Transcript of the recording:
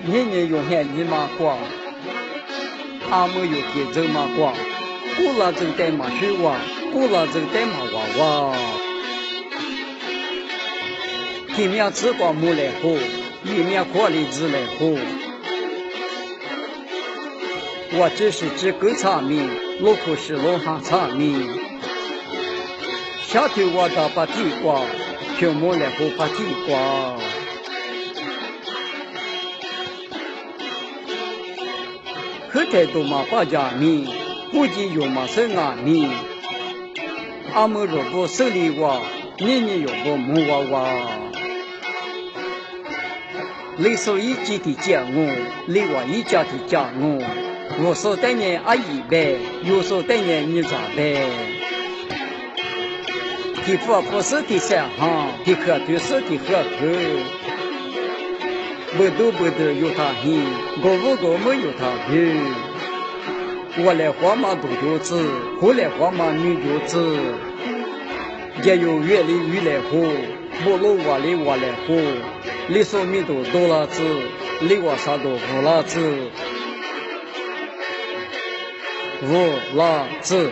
年年用海你马光，阿没有给走马光，古拉走带马水娃，古拉走带马娃娃。一面吃光木来喝，一面过里子来喝。我只是只狗茶米，路口是路上茶米。夏天我打把地瓜，秋末来喝把地瓜。后台多嘛把家米，估计有嘛生阿米。阿们若不手里娃，年年有不木娃娃。你说一家的家务，另外一家的家务。我说当年阿姨呗，有说当年你咋呗？地方不是的三行，地壳对是的河口。不都有他hin，个没有他hin。我来花嘛多角子，后来花嘛女角子。也有越来越来火，不如我来火。你说米多多了子，你我啥都无了子，无了子。